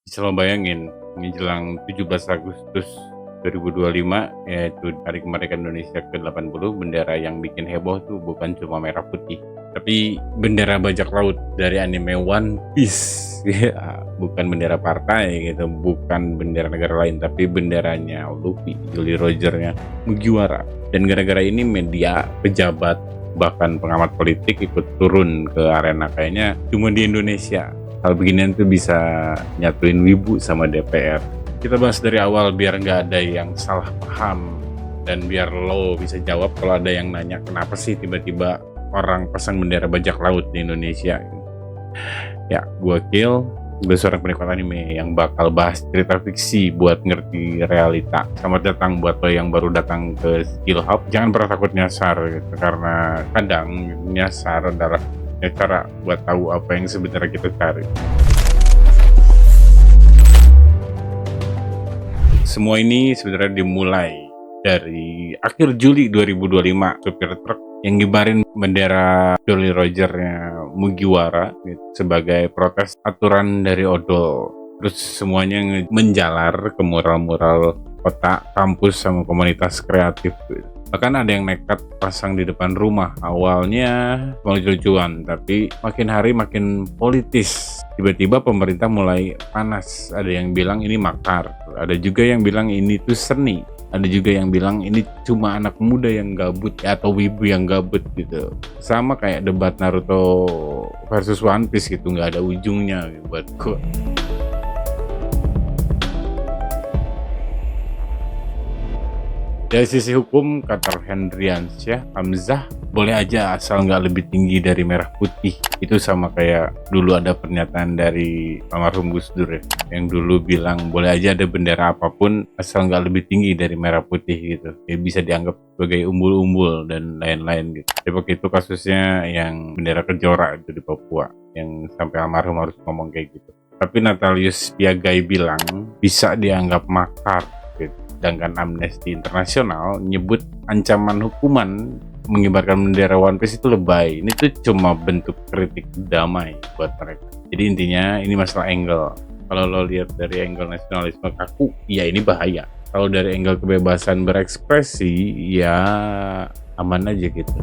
Bisa lo bayangin, menjelang 17 Agustus 2025, yaitu Hari Kemerdekaan Indonesia ke-80, bendera yang bikin heboh tuh bukan cuma merah putih, tapi bendera bajak laut dari anime One Piece. Ya, bukan bendera partai gitu, bukan bendera negara lain, tapi benderanya Luffy, Jolly Roger-nya Mugiwara. Dan gara-gara ini media, pejabat, bahkan pengamat politik ikut turun ke arena. Kayaknya cuma di Indonesia hal beginian tuh bisa nyatuin wibu sama DPR. Kita bahas dari awal biar nggak ada yang salah paham dan biar lo bisa jawab kalau ada yang nanya kenapa sih tiba-tiba orang pasang bendera bajak laut di Indonesia. Ya, gua Kill, gue seorang penikmat anime yang bakal bahas cerita fiksi buat ngerti realita. Selamat datang buat lo yang baru datang ke Skill Hub. Jangan pernah takut nyasar gitu, karena kadang nyasar adalah cara buat tahu apa yang sebenarnya kita cari. Semua ini sebenarnya dimulai dari akhir Juli 2025. Supir truk yang ngibarin bendera Jolly Roger-nya Mugiwara gitu, sebagai protes aturan dari odol. Terus semuanya menjalar ke mural-mural kota, kampus, sama komunitas kreatif gitu. Bahkan ada yang nekat pasang di depan rumah. Awalnya mau lucu-lucuan, tapi makin hari makin politis. Tiba-tiba pemerintah mulai panas. Ada yang bilang ini makar, ada juga yang bilang ini tuh seni, ada juga yang bilang ini cuma anak muda yang gabut atau wibu yang gabut gitu. Sama kayak debat Naruto versus One Piece gitu, nggak ada ujungnya gitu buatku. Dari sisi hukum, kata Hendriansyah Hamzah, boleh aja asal nggak lebih tinggi dari merah putih. Itu sama kayak dulu ada pernyataan dari almarhum Gus Dur ya, yang dulu bilang boleh aja ada bendera apapun asal nggak lebih tinggi dari merah putih gitu. Ya, bisa dianggap sebagai umbul-umbul dan lain-lain gitu. Tapi waktu itu kasusnya yang bendera Kejora itu di Papua, yang sampai almarhum harus ngomong kayak gitu. Tapi Natalius Piagai bilang bisa dianggap makar gitu. Sedangkan Amnesty International nyebut ancaman hukuman mengibarkan bendera One Piece itu lebay. Ini tuh cuma bentuk kritik damai buat mereka. Jadi intinya ini masalah angle. Kalau lo lihat dari angle nasionalisme kaku, ya ini bahaya. Kalau dari angle kebebasan berekspresi, ya aman aja gitu.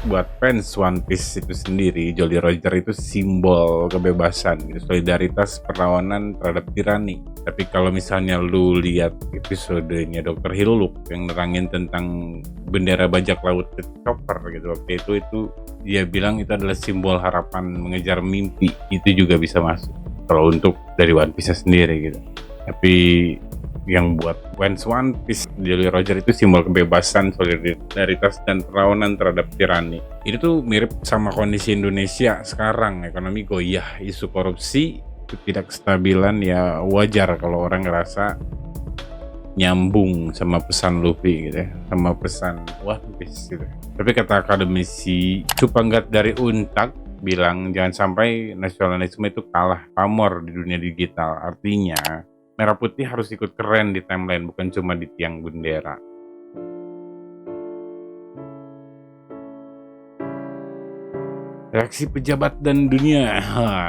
Buat fans One Piece itu sendiri, Jolly Roger itu simbol kebebasan, gitu, solidaritas perlawanan terhadap tirani. Tapi kalau misalnya lu lihat episodenya Dr. Hiluluk yang nerangin tentang bendera bajak laut ke chopper gitu, waktu itu dia bilang itu adalah simbol harapan mengejar mimpi. Itu juga bisa masuk kalau untuk dari One Piece sendiri gitu. Tapi yang buat fans One Piece, Jolly Roger itu simbol kebebasan, solidaritas, dan perlawanan terhadap tirani. Ini tuh mirip sama kondisi Indonesia sekarang, ekonomi goyah, isu korupsi, ketidakstabilan, ya wajar kalau orang ngerasa nyambung sama pesan Luffy gitu ya, sama pesan One Piece gitu. Tapi kata akademisi Cupanggat dari Untak bilang jangan sampai nasionalisme itu kalah pamor di dunia digital. Artinya merah putih harus ikut keren di timeline, bukan cuma di tiang bendera. Reaksi pejabat dan dunia.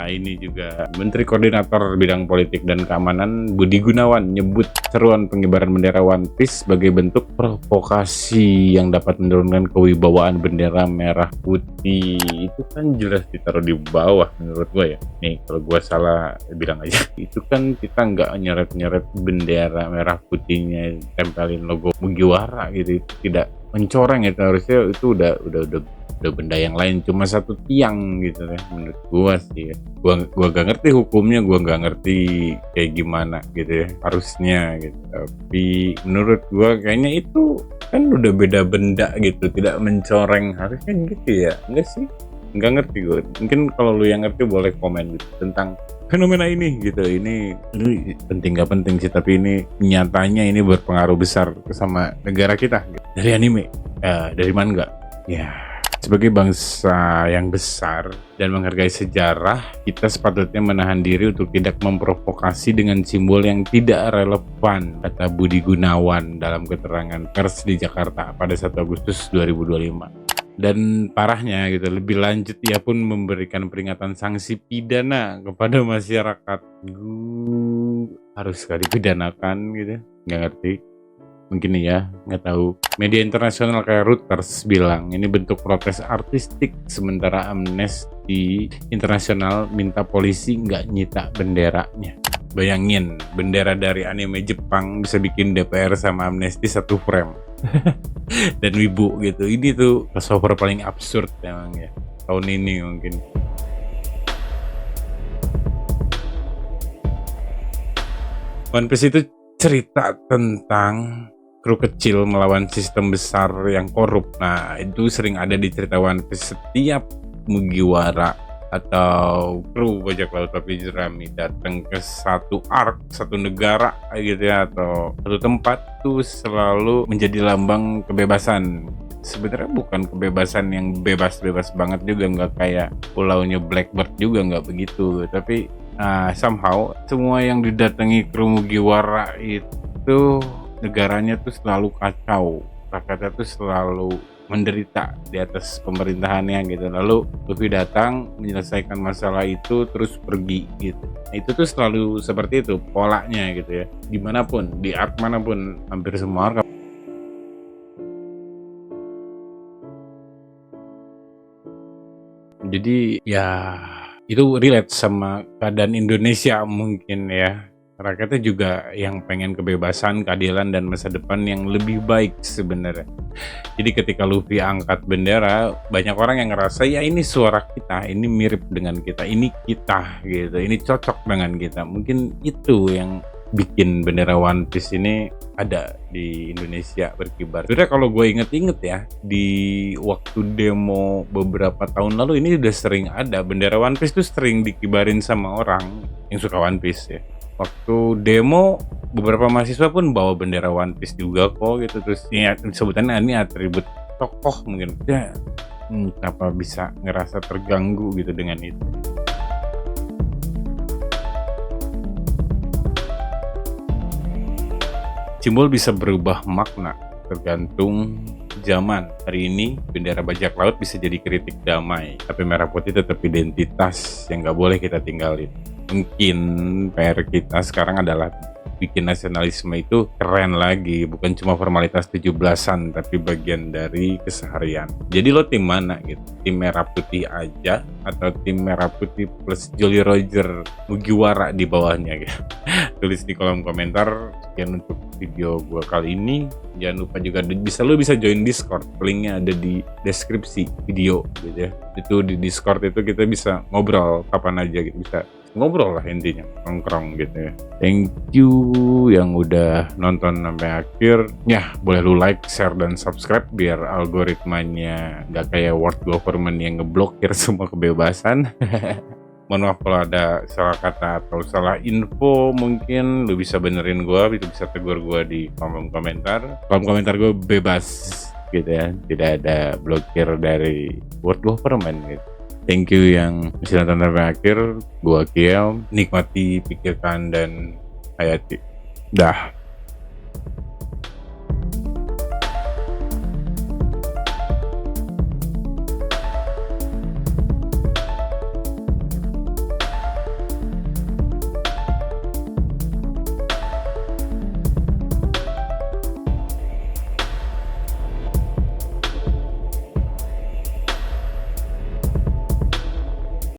Ini juga Menteri Koordinator Bidang Politik dan Keamanan Budi Gunawan nyebut seruan pengibaran bendera One Piece sebagai bentuk provokasi yang dapat menurunkan kewibawaan bendera merah putih. Itu kan jelas ditaruh di bawah menurut gue ya. Nih kalau gue salah bilang aja. Itu kan kita nggak nyeret-nyeret bendera merah putihnya tempelin logo Mugiwara gitu. Itu tidak mencoreng, itu harusnya itu udah benda yang lain, cuma satu tiang gitu ya menurut gua sih ya. Gua gak ngerti hukumnya, gua gak ngerti kayak gimana gitu ya harusnya gitu. Tapi menurut gua kayaknya itu kan udah beda benda gitu, tidak mencoreng, harusnya gitu ya. Enggak sih, nggak ngerti gue. Mungkin kalau lu yang ngerti boleh komen gitu tentang fenomena ini gitu. Ini penting gak penting sih, tapi ini nyatanya ini berpengaruh besar sama negara kita gitu. Dari anime, dari manga ya. Sebagai bangsa yang besar dan menghargai sejarah, kita sepatutnya menahan diri untuk tidak memprovokasi dengan simbol yang tidak relevan, kata Budi Gunawan dalam keterangan pers di Jakarta pada 1 Agustus 2025. Dan parahnya gitu, lebih lanjut ia pun memberikan peringatan sanksi pidana kepada masyarakat. Harus sekali pidanakan gitu, nggak ngerti. Mungkin ya, nggak tahu. Media internasional kayak Reuters bilang ini bentuk protes artistik, sementara Amnesty Internasional minta polisi nggak nyita benderanya. Bayangin, bendera dari anime Jepang bisa bikin DPR sama Amnesty satu frame. Dan wibu gitu. Ini tuh crossover paling absurd emang ya tahun ini mungkin. One Piece itu cerita tentang kru kecil melawan sistem besar yang korup. Nah, itu sering ada di cerita One Piece. Setiap Mugiwara atau kru bajak laut topi jerami datang ke satu arc, satu negara gitu ya, atau satu tempat tuh selalu menjadi lambang kebebasan. Sebenarnya bukan kebebasan yang bebas-bebas banget juga, nggak kayak pulaunya Blackbird juga, nggak begitu. Tapi somehow semua yang didatangi kru Mugiwara itu negaranya tuh selalu kacau, rakyatnya tuh selalu menderita di atas pemerintahannya gitu. Lalu Luffy datang menyelesaikan masalah itu terus pergi gitu. Nah, itu tuh selalu seperti itu polanya gitu ya. Dimanapun, di arc manapun, hampir semua arc. Jadi ya itu relate sama keadaan Indonesia mungkin ya. Rakyatnya juga yang pengen kebebasan, keadilan, dan masa depan yang lebih baik sebenarnya. Jadi ketika Luffy angkat bendera, banyak orang yang ngerasa ya ini suara kita, ini mirip dengan kita, ini kita gitu, ini cocok dengan kita. Mungkin itu yang bikin bendera One Piece ini ada di Indonesia berkibar. Sebenarnya kalau gue inget-inget ya, di waktu demo beberapa tahun lalu ini udah sering ada bendera One Piece tuh sering dikibarin sama orang yang suka One Piece ya. Waktu demo beberapa mahasiswa pun bawa bendera One Piece juga kok gitu. Terus ya sebutannya ini atribut tokoh mungkin ya. Kenapa bisa ngerasa terganggu gitu dengan itu. Simbol bisa berubah makna tergantung zaman. Hari ini bendera bajak laut bisa jadi kritik damai, tapi merah putih tetap identitas yang nggak boleh kita tinggalin. Mungkin PR kita sekarang adalah bikin nasionalisme itu keren lagi, bukan cuma formalitas 17-an tapi bagian dari keseharian. Jadi lo tim mana gitu? Tim merah putih aja atau tim merah putih plus Jolly Roger Mugiwara di bawahnya gitu? Tulis di kolom komentar. Sekian untuk video gua kali ini. Jangan lupa juga lo bisa join Discord, linknya ada di deskripsi video gitu ya. Itu di Discord itu kita bisa ngobrol kapan aja gitu, bisa ngobrol lah intinya, nongkrong gitu ya. Thank you yang udah nonton sampai akhir ya. Boleh lu like, share, dan subscribe biar algoritmanya gak kayak world government yang ngeblokir semua kebebasan. Mohon maaf kalau ada salah kata atau salah info, mungkin lu bisa benerin gue, bisa tegur gue di kolom komentar. Kolom komentar gue bebas gitu ya, tidak ada blokir dari world government gitu. Thank you yang masih nonton sampai akhir. Gua Kiel, nikmati, pikirkan, dan hayati. Dah.